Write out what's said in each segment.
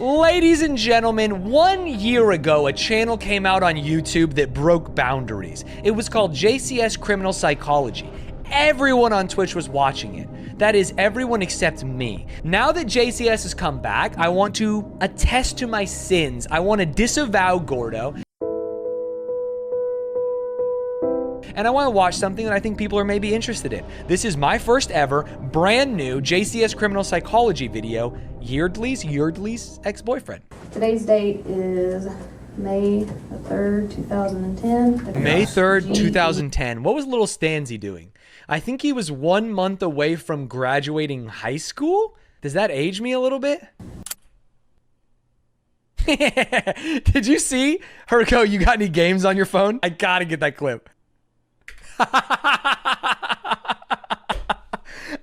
Ladies and gentlemen, 1 year ago, a channel came out on YouTube that broke boundaries. It was called JCS Criminal Psychology. Everyone on Twitch was watching it. That is, everyone except me. Now that JCS has come back, I want to attest to my sins. I want to disavow Gordo. And I want to watch something that I think people are maybe interested in. This is my first ever, brand new JCS Criminal Psychology video, Yeardley's ex-boyfriend. Today's date is May the 3rd, 2010. May 3rd, 2010. What was little Stanzy doing? I think he was 1 month away from graduating high school? Does that age me a little bit? Did you see her go, "You got any games on your phone?" I gotta get that clip.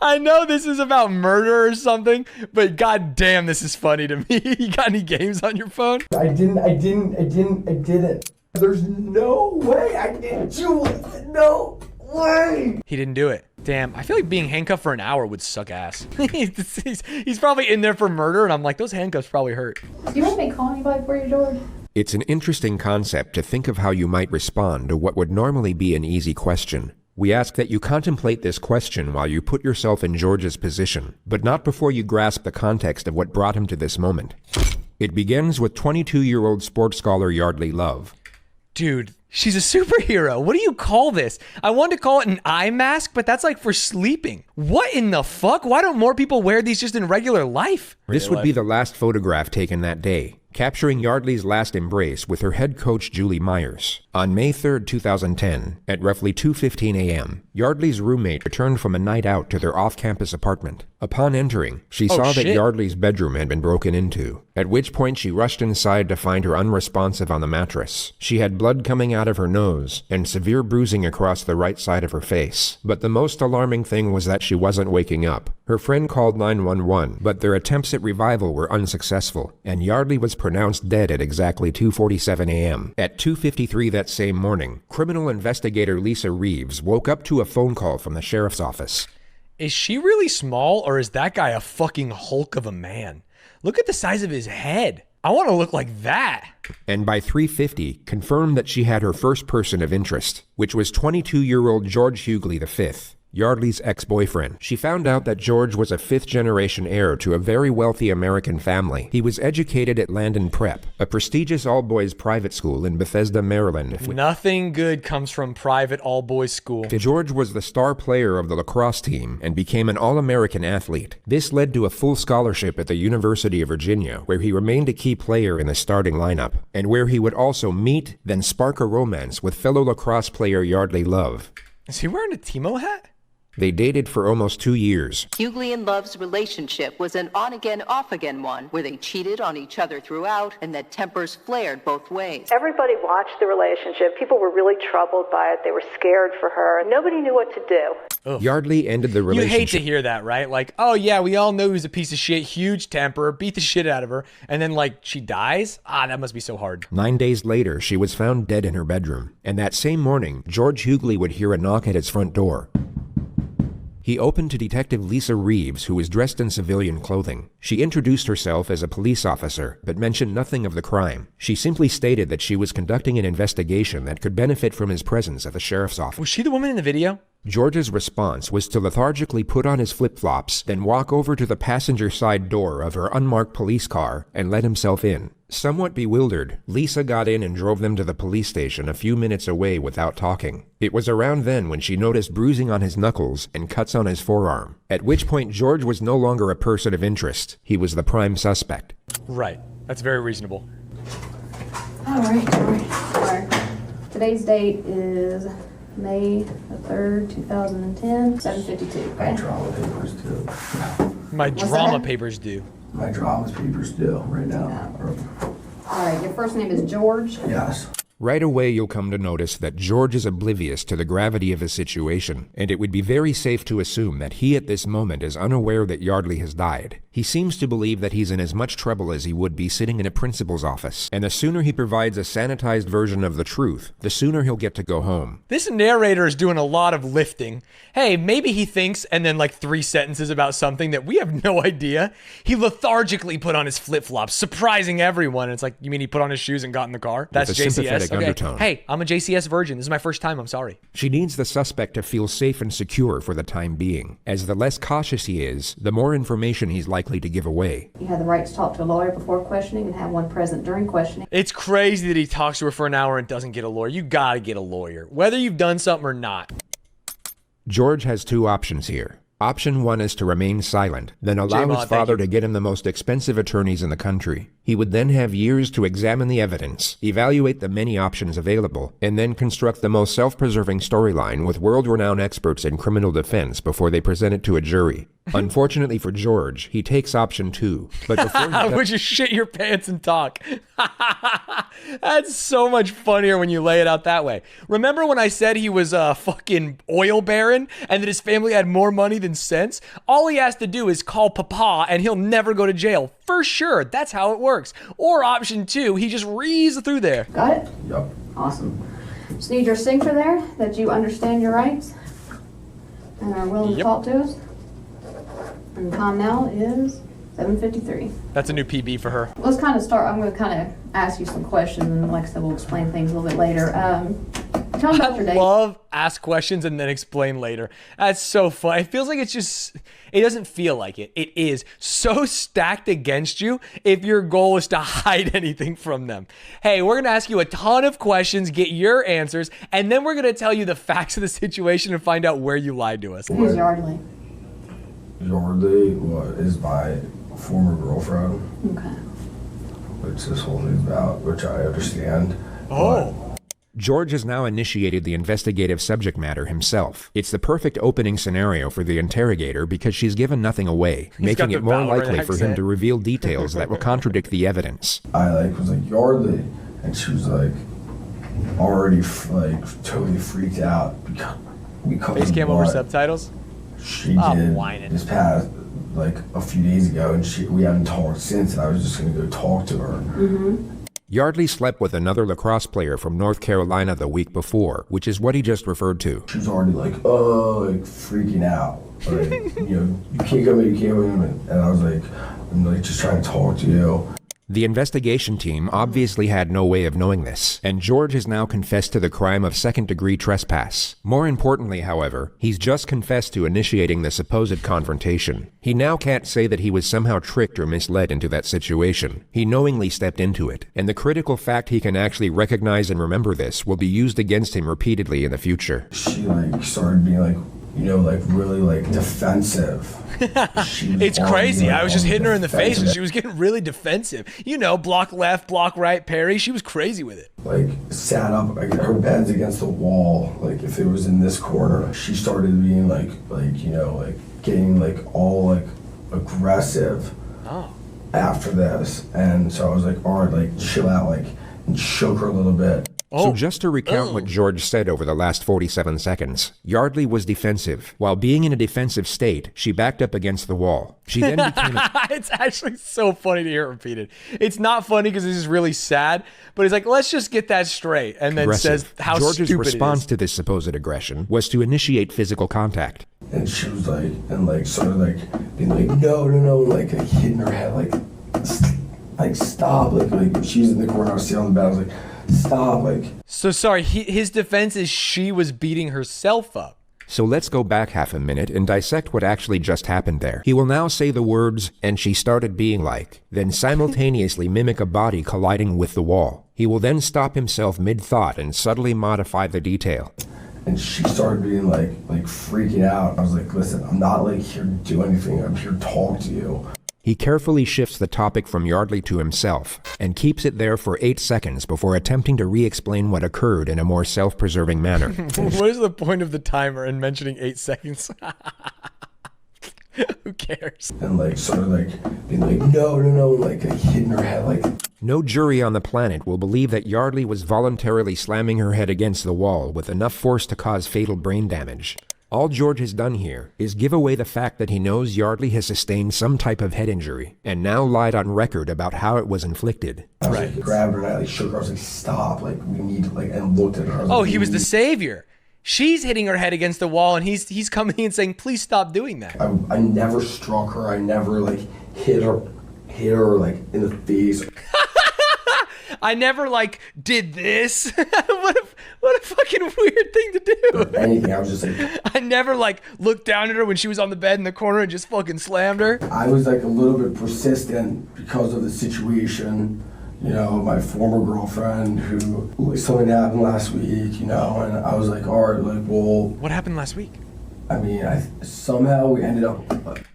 I know this is about murder or something, but god damn, this is funny to me. You got any games on your phone? I didn't. There's no way I didn't do it. No way. He didn't do it. Damn, I feel like being handcuffed for an hour would suck ass. he's probably in there for murder, and I'm like, those handcuffs probably hurt. Do you want me to call anybody for you, George? It's an interesting concept to think of how you might respond to what would normally be an easy question. We ask that you contemplate this question while you put yourself in George's position, but not before you grasp the context of what brought him to this moment. It begins with 22-year-old sports scholar Yeardley Love. Dude, she's a superhero. What do you call this? I wanted to call it an eye mask, but that's like for sleeping. What in the fuck? Why don't more people wear these just in regular life? This would be the last photograph taken that day, capturing Yeardley's last embrace with her head coach Julie Myers. On May 3rd, 2010, at roughly 2:15 a.m., Yeardley's roommate returned from a night out to their off-campus apartment. Upon entering, she saw that Yeardley's bedroom had been broken into, at which point she rushed inside to find her unresponsive on the mattress. She had blood coming out of her nose and severe bruising across the right side of her face. But the most alarming thing was that she wasn't waking up. Her friend called 911, but their attempts at revival were unsuccessful, and Yeardley was pronounced dead at exactly 2:47 a.m. At 2:53 that same morning, criminal investigator Lisa Reeves woke up to a phone call from the sheriff's office. Is she really small, or is that guy a fucking hulk of a man? Look at the size of his head. I want to look like that. And by 3:50, confirmed that she had her first person of interest, which was 22-year-old George Hughley V, Yeardley's ex-boyfriend. She found out that George was a fifth-generation heir to a very wealthy American family. He was educated at Landon Prep, a prestigious all-boys private school in Bethesda, Maryland. Nothing good comes from private all-boys school. George was the star player of the lacrosse team and became an All-American athlete. This led to a full scholarship at the University of Virginia, where he remained a key player in the starting lineup, and where he would also meet, then spark a romance with fellow lacrosse player Yeardley Love. Is he wearing a Timo hat? They dated for almost 2 years. Hughley and Love's relationship was an on-again, off-again one, where they cheated on each other throughout and that tempers flared both ways. Everybody watched the relationship. People were really troubled by it. They were scared for her. Nobody knew what to do. Ugh. Yeardley ended the relationship. You hate to hear that, right? Like, oh yeah, we all know he was a piece of shit, huge temper, beat the shit out of her, and then like she dies? Ah, that must be so hard. 9 days later, she was found dead in her bedroom. And that same morning, George Hughley would hear a knock at his front door. He opened to Detective Lisa Reeves, who was dressed in civilian clothing. She introduced herself as a police officer, but mentioned nothing of the crime. She simply stated that she was conducting an investigation that could benefit from his presence at the sheriff's office. Was she the woman in the video? George's response was to lethargically put on his flip-flops, then walk over to the passenger side door of her unmarked police car and let himself in. Somewhat bewildered, Lisa got in and drove them to the police station a few minutes away without talking. It was around then when she noticed bruising on his knuckles and cuts on his forearm, at which point George was no longer a person of interest. He was the prime suspect. Right. That's very reasonable. All right. Today's date is May the 3rd, 2010, 7:52. My drama papers do. My drama papers do. My drama papers do right now. All right, your first name is George? Yes. Right away, you'll come to notice that George is oblivious to the gravity of his situation, and it would be very safe to assume that he at this moment is unaware that Yeardley has died. He seems to believe that he's in as much trouble as he would be sitting in a principal's office, and the sooner he provides a sanitized version of the truth, the sooner he'll get to go home. This narrator is doing a lot of lifting. Hey, maybe he thinks, and then like 3 sentences about something that we have no idea. He lethargically put on his flip-flops, surprising everyone. And it's like, you mean he put on his shoes and got in the car? That's With a JCS? sympathetic undertone. Hey, I'm a JCS virgin. This is my first time. I'm sorry. She needs the suspect to feel safe and secure for the time being. As the less cautious he is, the more information he's likely to give away. You have the right to talk to a lawyer before questioning and have one present during questioning. It's crazy that he talks to her for an hour and doesn't get a lawyer. You gotta get a lawyer, whether you've done something or not. George has 2 options here. Option 1 is to remain silent, then allow J-Mod, his father to get him the most expensive attorneys in the country. He would then have years to examine the evidence, evaluate the many options available, and then construct the most self-preserving storyline with world-renowned experts in criminal defense before they present it to a jury. Unfortunately for George, he takes option 2, but before he does, Would you shit your pants and talk? That's so much funnier when you lay it out that way. Remember when I said he was a fucking oil baron and that his family had more money than sense? All he has to do is call Papa and he'll never go to jail. For sure, that's how it works. Or option 2, he just reads through there. Got it? Yep. Awesome. Just need your signature there that you understand your rights and are willing to talk to us. And the time now is 7:53. That's a new PB for her. Let's kind of start. I'm going to kind of ask you some questions, and like I said, we'll explain things a little bit later. Tell me about your I day. love ask questions and then explain later. That's so fun. It feels like it's just, it doesn't feel like it. It is so stacked against you if your goal is to hide anything from them. Hey, we're going to ask you a ton of questions, get your answers, and then we're going to tell you the facts of the situation and find out where you lied to us. Who's Yardley? Yardley is my former girlfriend, Okay. which this whole thing's about, which I understand. Oh. George has now initiated the investigative subject matter himself. It's the perfect opening scenario for the interrogator because she's given nothing away, making got it the more Valorant likely for him accent. to reveal details that will contradict the evidence. I was like Yardley, and she was like already totally freaked out because Face of cam over what subtitles? she Oh, did whining. this past a few days ago, and we haven't talked since. And I was just gonna go talk to her. Yardley slept with another lacrosse player from North Carolina the week before, which is what he just referred to. She was already freaking out. You can't come in, you can't come in. And I was like, I'm just trying to talk to you. The investigation team obviously had no way of knowing this, and George has now confessed to the crime of second-degree trespass. More importantly, however, he's just confessed to initiating the supposed confrontation. He now can't say that he was somehow tricked or misled into that situation. He knowingly stepped into it, and the critical fact he can actually recognize and remember this will be used against him repeatedly in the future. She started being really defensive. It's crazy. I was just hitting her in the face and she was getting really defensive. You know, block left, block right, parry. She was crazy with it. Sat up, her bed's against the wall. If it was in this corner, she started being getting all aggressive. Oh. After this. And so I was like, all right, chill out, and shook her a little bit. So just to recount what George said over the last 47 seconds, Yardley was defensive. While being in a defensive state, she backed up against the wall. She then became It's actually so funny to hear it repeated. It's not funny because this is really sad, but he's like, let's just get that straight. And then says how George's stupid response it to this supposed aggression was to initiate physical contact. And she was being no, hitting her head, stop, she was in the corner, I was sitting on the bed, I was like, stop, So sorry, his defense is she was beating herself up. So let's go back half a minute and dissect what actually just happened there. He will now say the words, "and she started being like," then simultaneously mimic a body colliding with the wall. He will then stop himself mid-thought and subtly modify the detail. And she started being freaking out. I was like, listen, I'm not here to do anything, I'm here to talk to you. He carefully shifts the topic from Yardley to himself and keeps it there for 8 seconds before attempting to re-explain what occurred in a more self-preserving manner. What is the point of the timer in mentioning 8 seconds? Who cares? And being no, hitting her head, No jury on the planet will believe that Yardley was voluntarily slamming her head against the wall with enough force to cause fatal brain damage. All George has done here is give away the fact that he knows Yardley has sustained some type of head injury, and now lied on record about how it was inflicted. I was like, grabbed her and I like shook her. I was like, stop, like we need to like, and looked at her. I was Oh, like, he was the savior. She's hitting her head against the wall, and he's coming in saying, please stop doing that. I never struck her. I never like hit her like in the face. I never like did this. what a fucking weird thing to do. Or anything. I was just like, I never like looked down at her when she was on the bed in the corner and just fucking slammed her. I was like a little bit persistent because of the situation. You know, my former girlfriend who like, something happened last week, you know, and I was like, all right, like, well, What happened last week? I mean, somehow we ended up.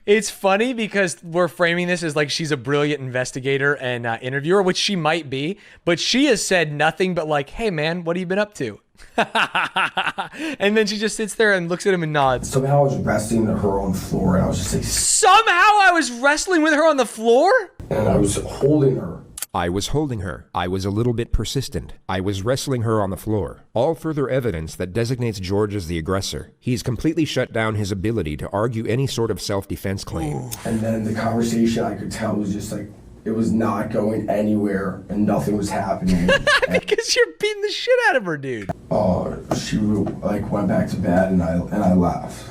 It's funny because we're framing this as like she's a brilliant investigator and interviewer, which she might be, but she has said nothing but like, hey man, what have you been up to? And then she just sits there and looks at him and nods. Somehow I was wrestling her on the floor, and I was just like, Somehow I was wrestling with her on the floor? and I was holding her. I was holding her. I was a little bit persistent. I was wrestling her on the floor. All further evidence that designates George as the aggressor. He's completely shut down his ability to argue any sort of self-defense claim. And then the conversation, I could tell, was just like, it was not going anywhere, and nothing was happening. Because you're beating the shit out of her, dude. She like went back to bed, and I left.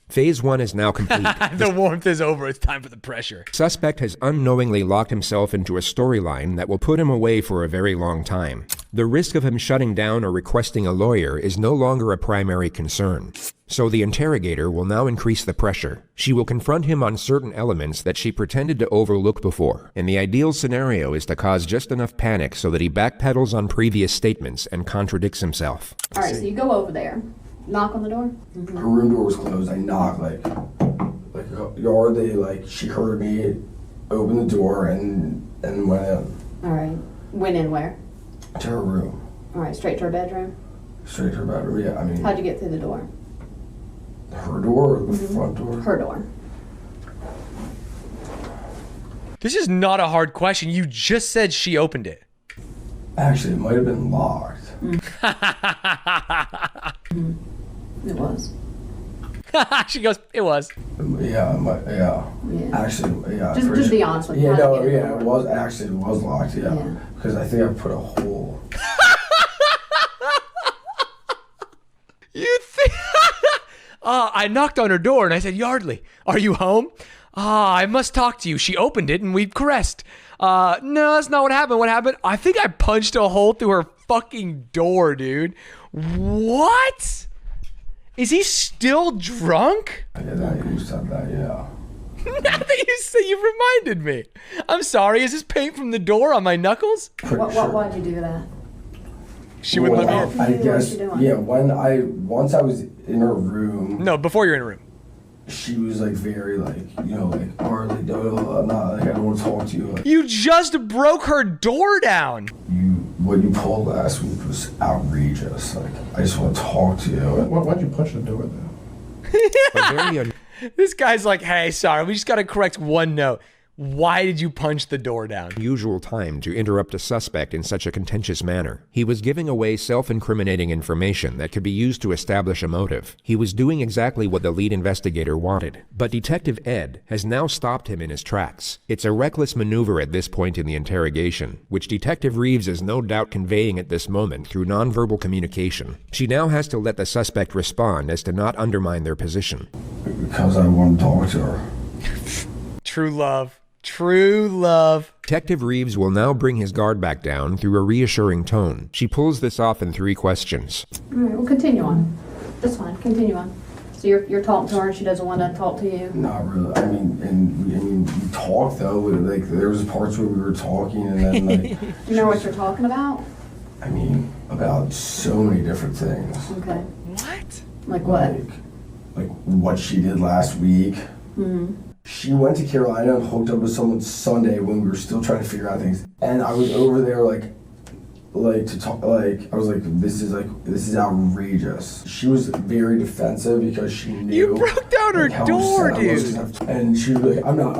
Phase 1 is now complete. The warmth is over. It's time for the pressure. Suspect has unknowingly locked himself into a storyline that will put him away for a very long time. The risk of him shutting down or requesting a lawyer is no longer a primary concern. So the interrogator will now increase the pressure. She will confront him on certain elements that she pretended to overlook before. And the ideal scenario is to cause just enough panic so that he backpedals on previous statements and contradicts himself. All right, so you go over there, knock on the door. Her room door was closed. I knocked like Yardley, like she heard me open the door and went in. All right, went in where? To her room. All right, straight to her bedroom. Straight to her bedroom. Yeah, I mean. How'd you get through the door? Her door or the front door? Her door. This is not a hard question. You just said she opened it. Actually, it might have been locked. It was. She goes, it was. Yeah. Actually, yeah. Just be honest with me. Yeah, How'd you no, get yeah, it was locked, yeah. Because I think I put a hole. You think? I knocked on her door and I said, Yardley, are you home? I must talk to you. She opened it and we caressed. No, that's not what happened. What happened? I think I punched a hole through her fucking door, dude. What? Is he still drunk? Yeah, that you said that, yeah. Now that you say, you reminded me. I'm sorry, is this paint from the door on my knuckles? Why'd you do that? She wouldn't let me in. I guess, yeah, once I was in her room. No, before you're in a room. She was like very like, you know, like, Harley, no, I'm not, like, I don't want to talk to you. Like, You just broke her door down. what you pulled last week was outrageous. Like, I just want to talk to you. Why'd you punch the door though? This guy's like, hey, sorry, we just got to correct one note. Why did you punch the door down? Usual time to interrupt a suspect in such a contentious manner. He was giving away self-incriminating information that could be used to establish a motive. He was doing exactly what the lead investigator wanted. But Detective Ed has now stopped him in his tracks. It's a reckless maneuver at this point in the interrogation, which Detective Reeves is no doubt conveying at this moment through nonverbal communication. She now has to let the suspect respond as to not undermine their position. Because I want to talk to her. True love. True love. Detective Reeves will now bring his guard back down through a reassuring tone. She pulls this off in 3 questions. All right, well, continue on. That's fine. Continue on. So you're talking to her and she doesn't want to talk to you? Not really. I mean, we talked though. Like there was parts where we were talking, and then like. You know what you're talking about? I mean, about so many different things. Okay. What? Like what? Like what she did last week. Mm-hmm. She went to Carolina and hooked up with someone Sunday when we were still trying to figure out things. And I was over there like to talk, like I was like, this is outrageous. She was very defensive because she knew. You broke down her door, dude. And she was like, I'm not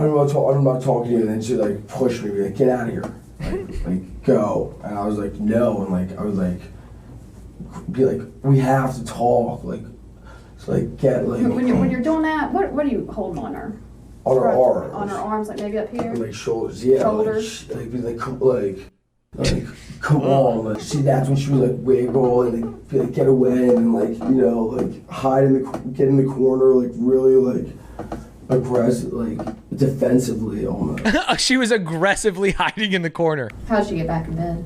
talking to you. And then she like pushed me, like, get out of here, like go. And I was like, no. And like I was like, be like, we have to talk, like, so like get like. When you're doing that, what are you holding on her? On her arms. On her arms, like maybe up here. Like shoulders, yeah. Shoulders. Like be like come on, like that's when she was like wiggle and like be like get away and like like hide get in the corner, like really like aggressive, like defensively almost. She was aggressively hiding in the corner. How'd she get back in bed?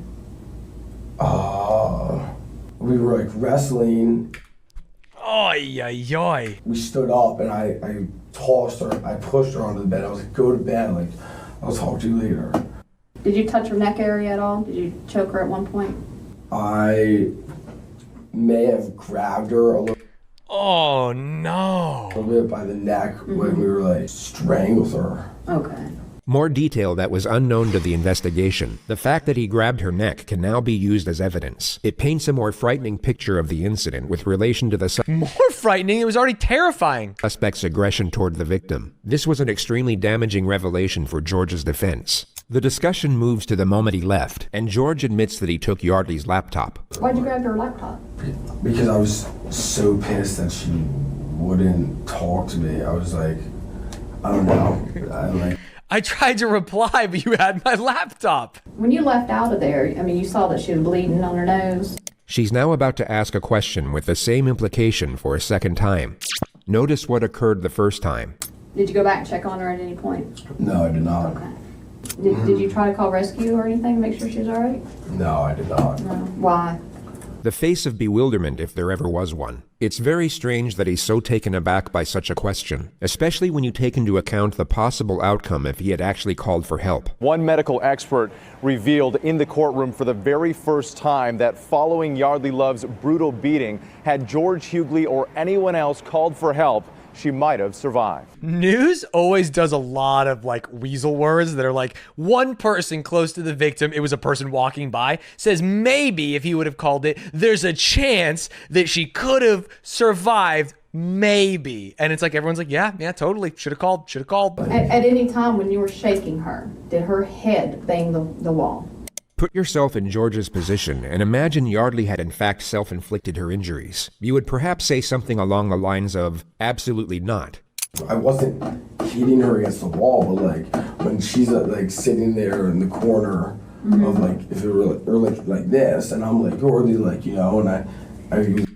We were like wrestling. Oy, oy, oy. We stood up and I tossed her, I pushed her onto the bed. I was like, go to bed, like, I'll talk to you later. Did you touch her neck area at all? Did you choke her at one point? I may have grabbed her a little bit by the neck when we were like, strangled her. Okay. More detail that was unknown to the investigation. The fact that he grabbed her neck can now be used as evidence. It paints a more frightening picture of the incident with relation to the More frightening? It was already terrifying. Suspect's aggression toward the victim. This was an extremely damaging revelation for George's defense. The discussion moves to the moment he left, and George admits that he took Yardley's laptop. Why'd you grab her laptop? Because I was so pissed that she wouldn't talk to me. I was like, I don't know. I tried to reply, but you had my laptop. When you left out of there, I mean, you saw that she was bleeding on her nose. She's now about to ask a question with the same implication for a second time. Notice what occurred the first time. Did you go back and check on her at any point? No, I did not. Okay. Did you try to call rescue or anything to make sure she's all right? No, I did not. No. Why? The face of bewilderment, if there ever was one. It's very strange that he's so taken aback by such a question, especially when you take into account the possible outcome if he had actually called for help. One medical expert revealed in the courtroom for the very first time that following Yardley Love's brutal beating, had George Hughley or anyone else called for help, she might have survived. News always does a lot of like weasel words that are like, one person close to the victim, it was a person walking by, says maybe if he would have called it, there's a chance that she could have survived, maybe. And it's like, everyone's like, yeah, totally. Should have called. At any time when you were shaking her, did her head bang the wall? Put yourself in George's position and imagine Yardley had in fact self-inflicted her injuries. You would perhaps say something along the lines of, absolutely not. I wasn't hitting her against the wall, but like when she's like sitting there in the corner of like, if it were like this, and I'm like, already like, and I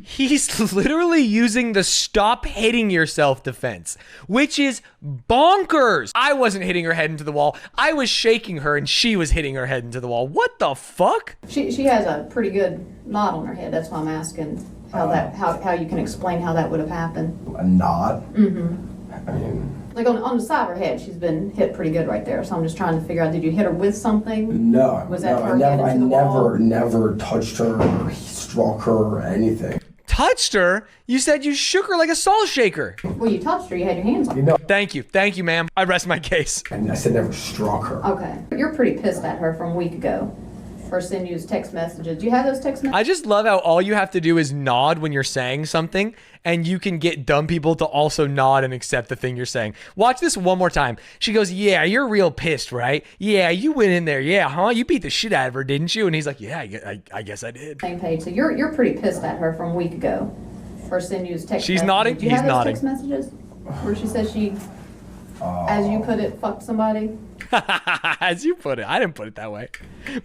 He's literally using the stop hitting yourself defense, which is bonkers. I wasn't hitting her head into the wall. I was shaking her and she was hitting her head into the wall. What the fuck? She has a pretty good knot on her head. That's why I'm asking how you can explain how that would have happened. A knot? Mm-hmm. I mean, like on the side of her head, she's been hit pretty good right there. So I'm just trying to figure out, did you hit her with something? No. Was that her head into the wall? I never touched her or struck her or anything. Touched her? You said you shook her like a salt shaker. Well, you touched her. You had your hands on her. Thank you, ma'am. I rest my case. And I said never struck her. Okay. You're pretty pissed at her from a week ago for sending you text messages. Do you have those text messages? I just love how all you have to do is nod when you're saying something, and you can get dumb people to also nod and accept the thing you're saying. Watch this one more time. She goes, yeah, you're real pissed, right? Yeah, you went in there. Yeah, huh? You beat the shit out of her, didn't you? And he's like, yeah, I guess I did. Same page. So you're pretty pissed at her from a week ago for sending you text messages. She's nodding. Do you He's have those nodding. text messages where she says she, as you put it, fucked somebody? As you put it. I didn't put it that way.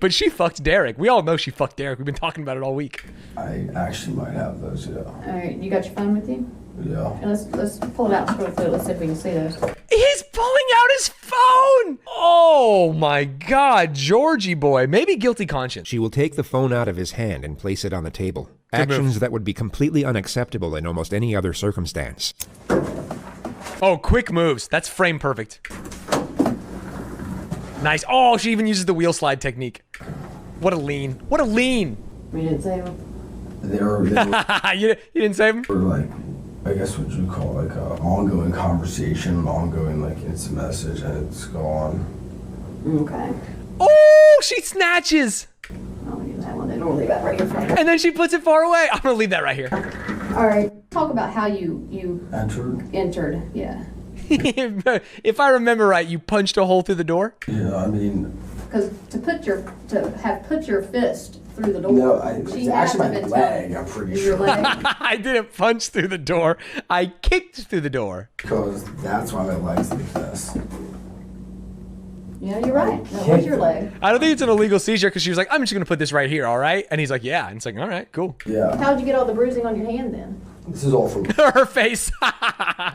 But she fucked Derek. We all know she fucked Derek. We've been talking about it all week. I actually might have those, yeah. All right, you got your phone with you? Yeah. And let's pull it out and scroll through it. Let's see if we can see those. He's pulling out his phone. Oh my God, Georgie boy. Maybe guilty conscience. She will take the phone out of his hand and place it on the table. Actions that would be completely unacceptable in almost any other circumstance. Oh, quick moves. That's frame perfect. Nice. Oh, she even uses the wheel slide technique. What a lean. What a lean. We didn't save them. They were you didn't save him? like, I guess what you call like an ongoing conversation, an ongoing like instant message, and it's gone. Okay. Oh, she snatches. I'll use that one then. We'll leave that right here. And then she puts it far away. I'm gonna leave that right here. All right. Talk about how you Entered? Yeah. If I remember right, you punched a hole through the door? Yeah, I mean... Because to put your fist through the door. No, She it's has actually to my have leg, been I'm pretty your sure. leg. I didn't punch through the door. I kicked through the door. Because that's why my leg's like this. Yeah, you're right. That was your leg. I don't think it's an illegal seizure because she was like, I'm just going to put this right here, all right? And he's like, yeah. And it's like, all right, cool. Yeah. How'd you get all the bruising on your hand then? This is all from Her face.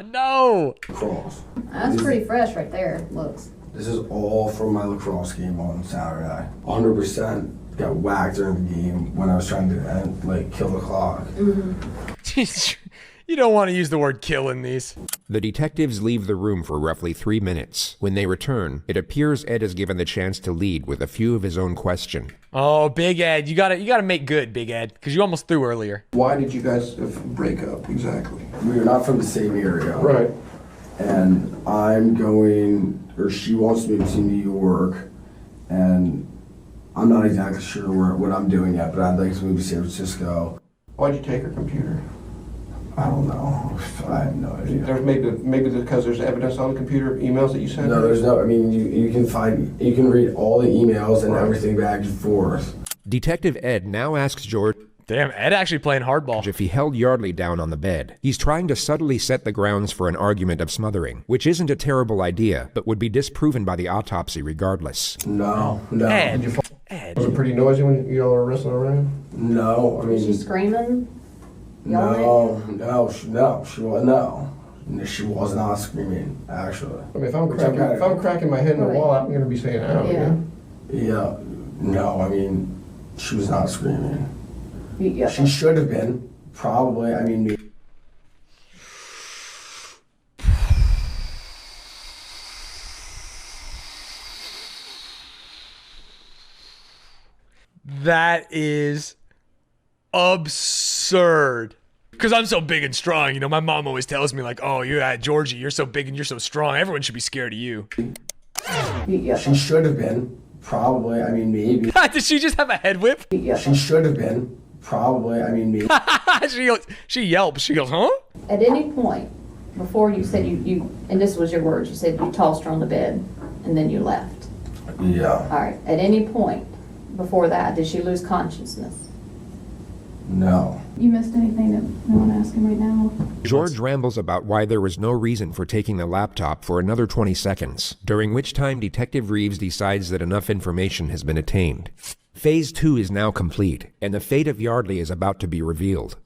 No. lacrosse. That's pretty fresh right there. Looks. This is all from my lacrosse game on Saturday. 100% got whacked during the game when I was trying to kill the clock. You don't want to use the word kill in these. The detectives leave the room for roughly 3 minutes. When they return, it appears Ed is given the chance to lead with a few of his own question. Oh, Big Ed, you gotta make good, Big Ed, because you almost threw earlier. Why did you guys break up exactly? We are not from the same area. Right. And I'm going, or she wants to move to New York, and I'm not exactly sure what I'm doing yet, but I'd like to move to San Francisco. Why'd you take her computer? I don't know. I have no idea. There's maybe because there's evidence on the computer, emails that you sent? No, there's no, I mean, you can read all the emails and everything back and forth. Detective Ed now asks George Damn, Ed actually playing hardball. if he held Yardley down on the bed. He's trying to subtly set the grounds for an argument of smothering, which isn't a terrible idea, but would be disproven by the autopsy regardless. No. Ed. Was Ed. it pretty noisy when you all were wrestling around? No, I mean. Was she screaming? No, she was not screaming, actually. I mean, if I'm cracking my head in the wall, I'm going to be saying, "Ow!" Yeah. Yeah, no, I mean, she was not screaming. Yeah. She should have been, probably, I mean, maybe. That is absurd. Because I'm so big and strong, you know, my mom always tells me like, oh, Georgie, you're so big and you're so strong. Everyone should be scared of you. Yeah. She should have been, probably, I mean, maybe. Did she just have a head whip? She should have been, probably, I mean, maybe. She yelps. She goes, huh? At any point before you said you, and this was your words, you said you tossed her on the bed and then you left. Yeah, All right. At any point before that, did she lose consciousness? no. You missed anything that no one asking right now? George rambles about why there was no reason for taking the laptop for another 20 seconds, during which time Detective Reeves decides that enough information has been attained. Phase 2 is now complete, and the fate of Yardley is about to be revealed.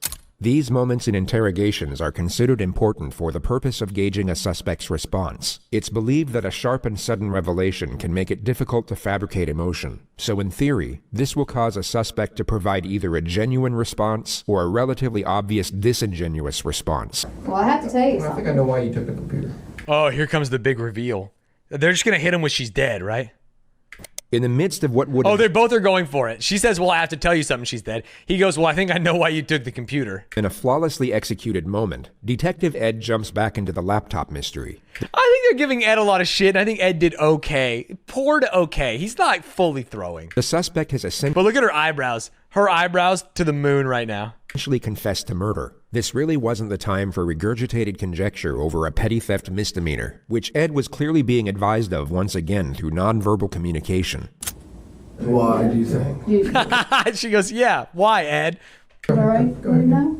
These moments in interrogations are considered important for the purpose of gauging a suspect's response. It's believed that a sharp and sudden revelation can make it difficult to fabricate emotion. So in theory, this will cause a suspect to provide either a genuine response or a relatively obvious disingenuous response. Well, I have to tell you I think something. I know why you took the computer. Oh, here comes the big reveal. They're just going to hit him with she's dead, right? In the midst of what would Oh, they both are going for it. She says, well, I have to tell you something. She's dead. He goes, well, I think I know why you took the computer. in a flawlessly executed moment, Detective Ed jumps back into the laptop mystery. I think they're giving Ed a lot of shit, and I think Ed did okay. Poor to okay. He's not fully throwing. The suspect has But look at her eyebrows. Her eyebrows to the moon right now. essentially confessed to murder. This really wasn't the time for regurgitated conjecture over a petty theft misdemeanor, which Ed was clearly being advised of once again through nonverbal communication. Why do you think? She goes, yeah, why, Ed? All right? Go ahead now.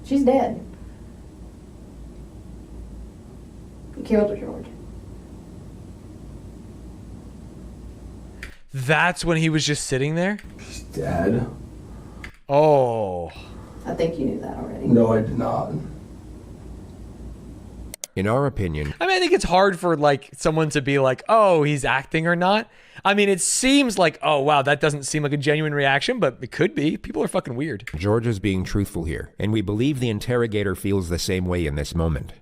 She's dead. You killed her, George. That's when he was just sitting there? She's dead? Oh. I think you knew that already. No, I did not. In our opinion, I mean, I think it's hard for like someone to be like, oh, he's acting or not. I mean, it seems like, oh, wow, that doesn't seem like a genuine reaction, but it could be. People are fucking weird. George is being truthful here, and we believe the interrogator feels the same way in this moment.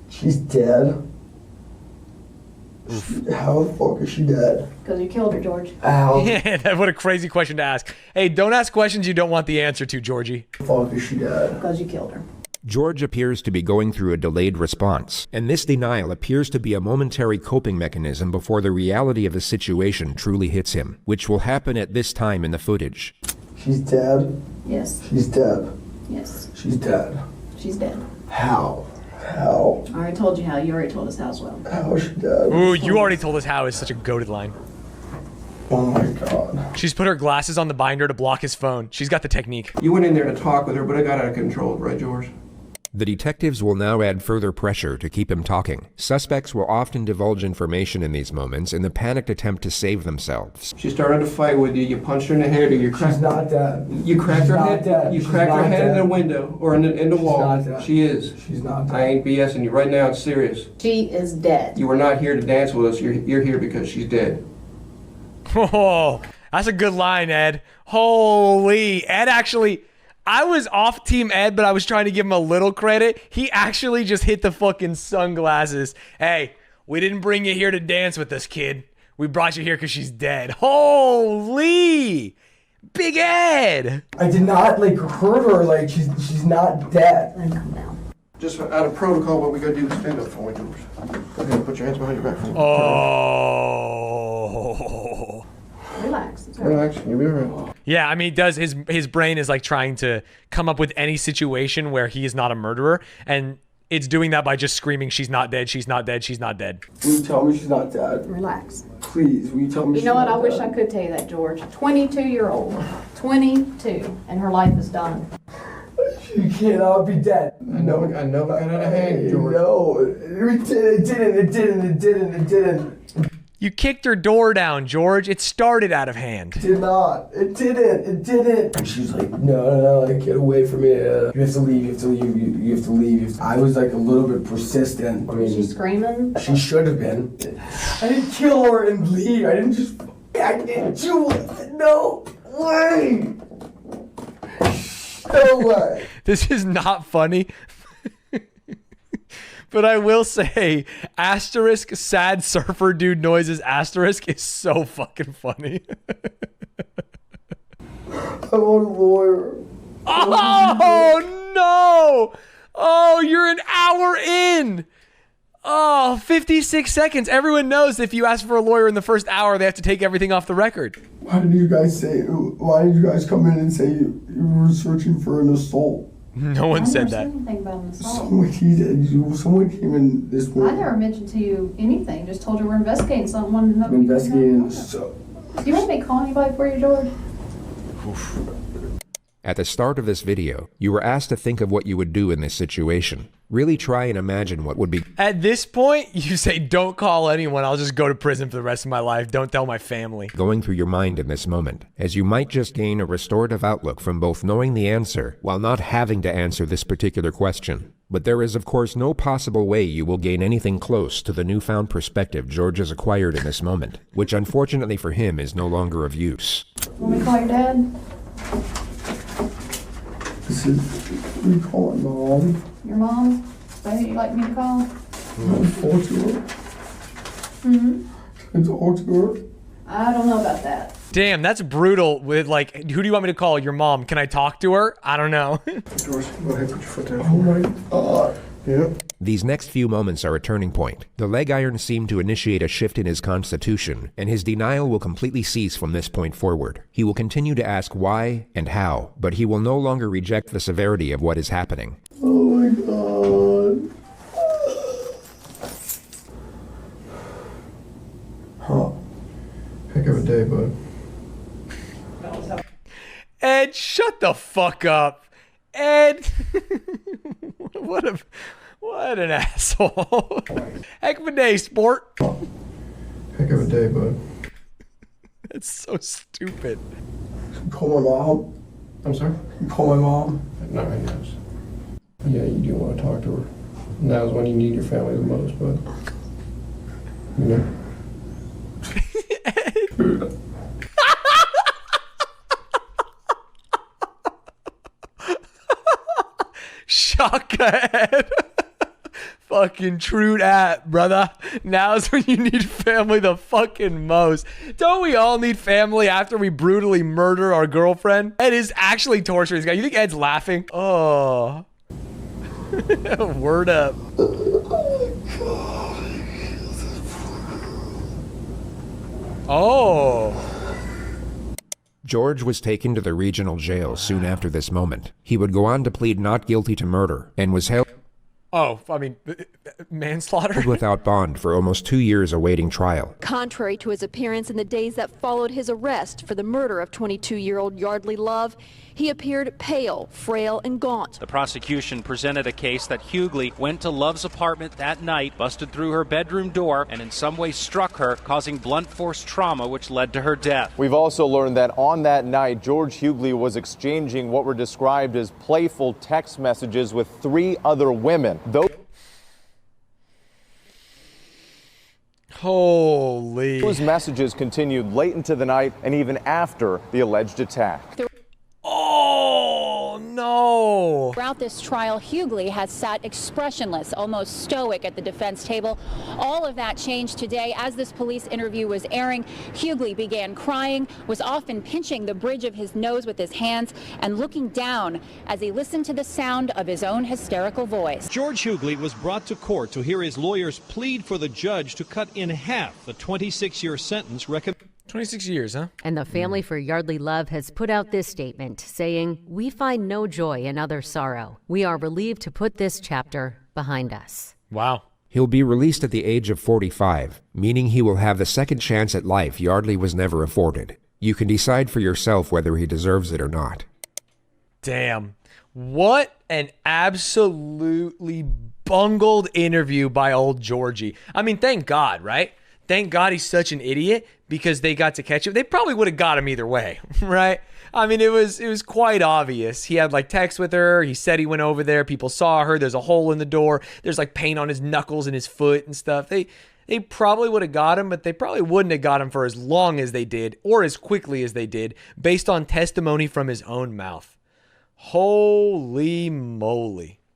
She's dead? How the fuck is she dead? Because you killed her, George. How the Yeah, what a crazy question to ask. Hey, don't ask questions you don't want the answer to, Georgie. fuck is she dead? Because you killed her. George appears to be going through a delayed response, and this denial appears to be a momentary coping mechanism before the reality of the situation truly hits him, which will happen at this time in the footage. She's dead? Yes. She's dead. Yes. She's dead. She's dead. How? How? I already told you how. You already told us how as well. How is she dead? Ooh, you already told us how is such a goated line. Oh my god. She's put her glasses on the binder to block his phone. She's got the technique. You went in there to talk with her, but it got out of control, right, George? The detectives will now add further pressure to keep him talking. Suspects will often divulge information in these moments in the panicked attempt to save themselves. She started to fight with you. You punched her in the head, or you She's cracked. not dead. You cracked her She's head. not dead. You She's cracked her not head in dead. the window or in the wall. not dead. She is. She's not dead. I ain't BSing you right now. It's serious. She is dead. You were not here to dance with us. You're here because she's dead. Oh, that's a good line, Ed. Holy, Ed actually, I was off Team Ed, but I was trying to give him a little credit. He actually just hit the fucking sunglasses. Hey, we didn't bring you here to dance with us, kid. We brought you here because she's dead. Holy, Big Ed. I did not like hurt her. Like she's not dead. Then come down. Just out of protocol, what we gotta do is stand up for me, George. Go ahead, put your hands behind your back for me. Oh. Relax. It's all right. Relax, you'll be alright. Yeah, I mean, he does. His brain is like trying to come up with any situation where he is not a murderer, and it's doing that by just screaming, "She's not dead. She's not dead. She's not dead." Will you tell me she's not dead? Relax. Please, will you tell me You she's know what? not I wish dead? I could tell you that, George. 22-year-old. 22. And her life is done. She cannot be dead. I know it got out of hand, George. No, it didn't. You kicked her door down, George. It started out of hand. Did not. It didn't. And she's like, no, like, get away from me. You have to leave, you have to leave. I was like a little bit persistent. I Is she mean, screaming? she should have been. I didn't kill her and leave. I didn't just, I didn't do it. No way. No way. This is not funny. But I will say, asterisk sad surfer dude noises asterisk is so fucking funny. I want a lawyer. Oh no! Oh, you're an hour in. Oh, 56 seconds. Everyone knows if you ask for a lawyer in the first hour, they have to take everything off the record. Why did you guys come in and say you were searching for an assault? No one said that. I never said anything about an assault. Someone came in this I morning. never mentioned to you anything. Just told you we're investigating something. Wanted to know. I'm investigating. So, Do you want me to call anybody for you, George? At the start of this video, you were asked to think of what you would do in this situation. Really try and imagine what would be At this point, you say, don't call anyone. I'll just go to prison for the rest of my life. Don't tell my family. going through your mind in this moment, as you might just gain a restorative outlook from both knowing the answer while not having to answer this particular question. But there is, of course, no possible way you will gain anything close to the newfound perspective George has acquired in this moment, which unfortunately for him is no longer of use. Want me to call your dad? this is, we call it Mom. Your mom? Is that who you'd like me to call? Talk to her. Mm-hmm. Can talk to her. I don't know about that. Damn, that's brutal with like, who do you want me to call? Your mom. Can I talk to her? I don't know. George, go ahead, put your foot down. Oh my god. Yep. These next few moments are a turning point. The leg irons seem to initiate a shift in his constitution, and his denial will completely cease from this point forward. He will continue to ask why and how, but he will no longer reject the severity of what is happening. Oh my god. Huh. Heck of a day, bud. Ed, shut the fuck up. Ed. What an asshole. Heck of a day, sport. Heck of a day, bud. That's so stupid. Call my mom. I'm sorry? Call my mom. Not right now. Yeah, you do want to talk to her. Now's when you need your family the most, bud. You know? Shaka Ed. Fucking true that, brother. Now's when you need family the fucking most. Don't we all need family after we brutally murder our girlfriend? Ed is actually torturing this guy. You think Ed's laughing? Oh. Word up. Oh. George was taken to the regional jail soon after this moment. He would go on to plead not guilty to murder and was held. Oh, I mean, manslaughter? Without bond for almost 2 years awaiting trial. Contrary to his appearance in the days that followed his arrest for the murder of 22-year-old Yardley Love, he appeared pale, frail, and gaunt. The prosecution presented a case that Hughley went to Love's apartment that night, busted through her bedroom door, and in some way struck her, causing blunt force trauma which led to her death. We've also learned that on that night, George Hughley was exchanging what were described as playful text messages with 3 other women. Holy. Those messages continued late into the night and even after the alleged attack. Oh, no. Throughout this trial, Hughley has sat expressionless, almost stoic at the defense table. All of that changed today. As this police interview was airing, Hughley began crying, was often pinching the bridge of his nose with his hands and looking down as he listened to the sound of his own hysterical voice. George Hughley was brought to court to hear his lawyers plead for the judge to cut in half the 26-year sentence recommended. 26 years, huh? And the family for Yardley Love has put out this statement saying, "We find no joy in other sorrow. We are relieved to put this chapter behind us." Wow. He'll be released at the age of 45, meaning he will have the second chance at life Yardley was never afforded. You can decide for yourself whether he deserves it or not. Damn. What an absolutely bungled interview by old Georgie. I mean, thank God, right? Thank God he's such an idiot because they got to catch him. They probably would have got him either way, right? I mean, it was quite obvious. He had like text with her. He said he went over there. People saw her. There's a hole in the door. There's like paint on his knuckles and his foot and stuff. They probably would have got him, but they probably wouldn't have got him for as long as they did or as quickly as they did based on testimony from his own mouth. Holy moly.